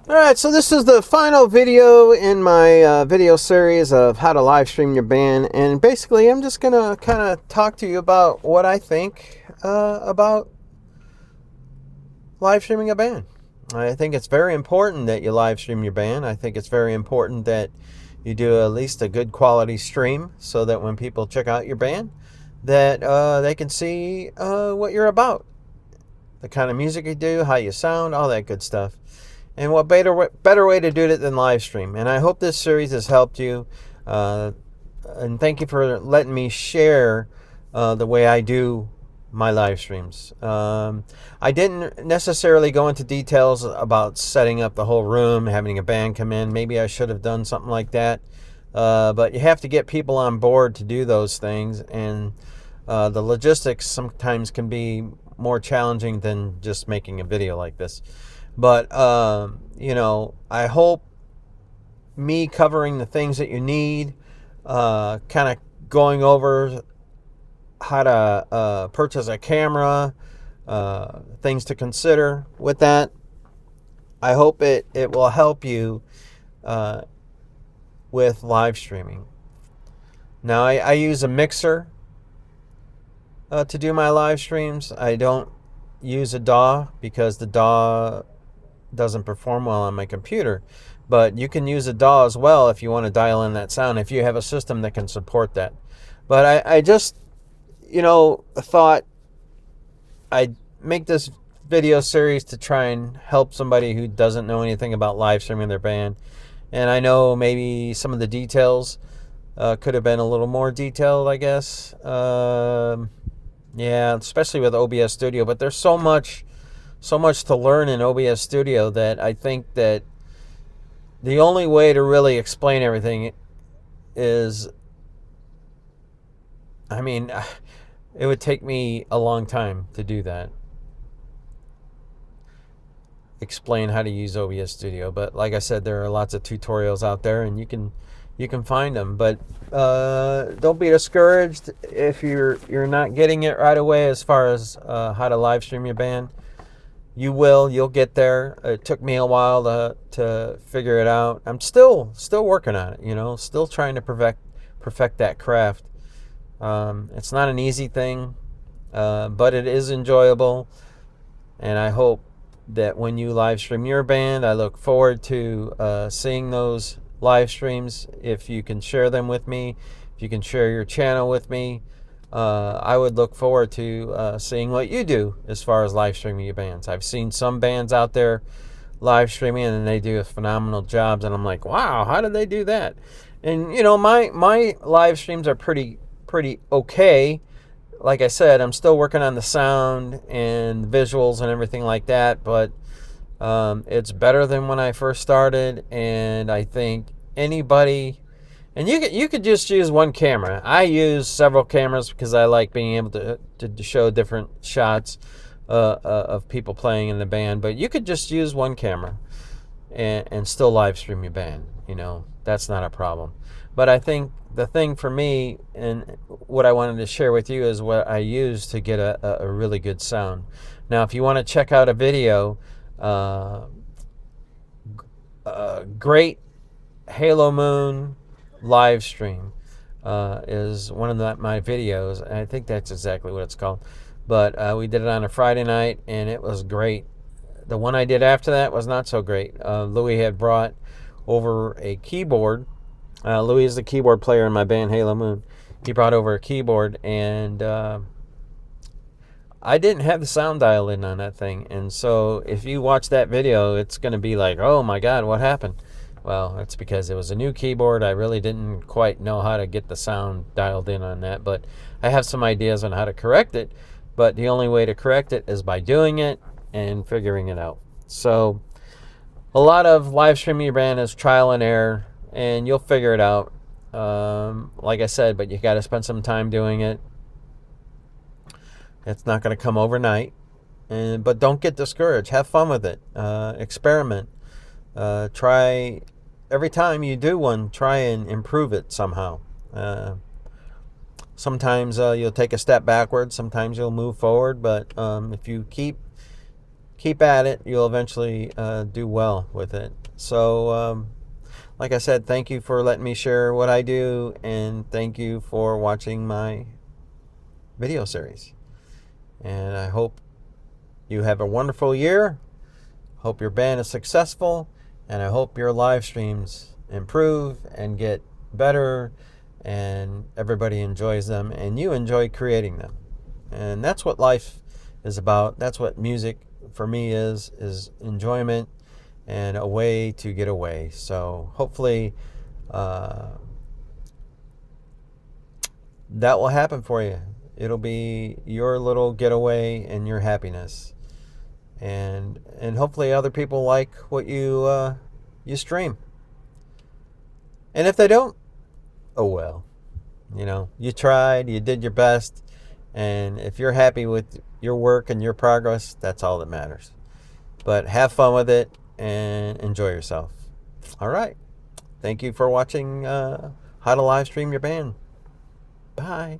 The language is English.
Alright, so this is the final video in my video series of how to live stream your band. And basically, I'm just going to kind of talk to you about what I think about live streaming a band. I think it's very important that you live stream your band. I think it's very important that you do at least a good quality stream so that when people check out your band, that they can see what you're about. The kind of music you do, how you sound, all that good stuff. And what better way to do it than live stream? And I hope this series has helped you. And thank you for letting me share the way I do my live streams. I didn't necessarily go into details about setting up the whole room, having a band come in. Maybe I should have done something like that. But you have to get people on board to do those things. And the logistics sometimes can be more challenging than just making a video like this. But, I hope me covering the things that you need, kind of going over how to purchase a camera, things to consider with that. I hope it will help you with live streaming. Now, I use a mixer to do my live streams. I don't use a DAW because the DAW doesn't perform well on my computer, but you can use a DAW as well if you want to dial in that sound, if you have a system that can support that. But I just thought I'd make this video series to try and help somebody who doesn't know anything about live streaming their band. And I know maybe some of the details could have been a little more detailed, I guess. Yeah, especially with OBS Studio, but there's so much to learn in OBS Studio that I think that the only way to really explain everything is, it would take me a long time to do that. Explain how to use OBS Studio, but like I said, there are lots of tutorials out there, and you can find them. But don't be discouraged if you're not getting it right away as far as how to live stream your band. You'll get there. It took me a while to figure it out. I'm still working on it, still trying to perfect that craft. It's not an easy thing, but it is enjoyable. And I hope that when you live stream your band, I look forward to seeing those live streams. If you can share them with me, if you can share your channel with me, I would look forward to seeing what you do as far as live streaming your bands. I've seen some bands out there live streaming and they do phenomenal jobs, and I'm like, wow, how did they do that? And my live streams are pretty okay. Like I said, I'm still working on the sound and visuals and everything like that, but it's better than when I first started. And I think anybody, and you could just use one camera. I use several cameras because I like being able to show different shots of people playing in the band. But you could just use one camera and still live stream your band. That's not a problem. But I think the thing for me, and what I wanted to share with you, is what I use to get a really good sound. Now, if you want to check out a video, great Halo Moon live stream is one of my videos. And I think that's exactly what it's called. But we did it on a Friday night, and it was great. The one I did after that was not so great. Louis had brought over a keyboard. Louis is the keyboard player in my band Halo Moon. He brought over a keyboard, and I didn't have the sound dialed in on that thing. And so if you watch that video, it's going to be like, oh my God, what happened? Well, that's because it was a new keyboard. I really didn't quite know how to get the sound dialed in on that, but I have some ideas on how to correct it. But the only way to correct it is by doing it and figuring it out. So a lot of live streaming your band is trial and error, and you'll figure it out. Like I said, but you got to spend some time doing it. It's not going to come overnight. But don't get discouraged. Have fun with it. Experiment. Try every time you do one, try and improve it somehow. Sometimes you'll take a step backwards. Sometimes you'll move forward. But if you keep keep at it. You'll eventually do well with it. So, like I said, thank you for letting me share what I do, and thank you for watching my video series. And I hope you have a wonderful year. Hope your band is successful, and I hope your live streams improve and get better, and everybody enjoys them, and you enjoy creating them. And that's what life is about. That's what music for me is enjoyment and a way to get away. So hopefully that will happen for you. It'll be your little getaway and your happiness. And hopefully other people like what you stream. And if they don't, oh well. You tried, you did your best, and if you're happy with your work and your progress, that's all that matters. But have fun with it and enjoy yourself. All right. Thank you for watching how to live stream your band. Bye.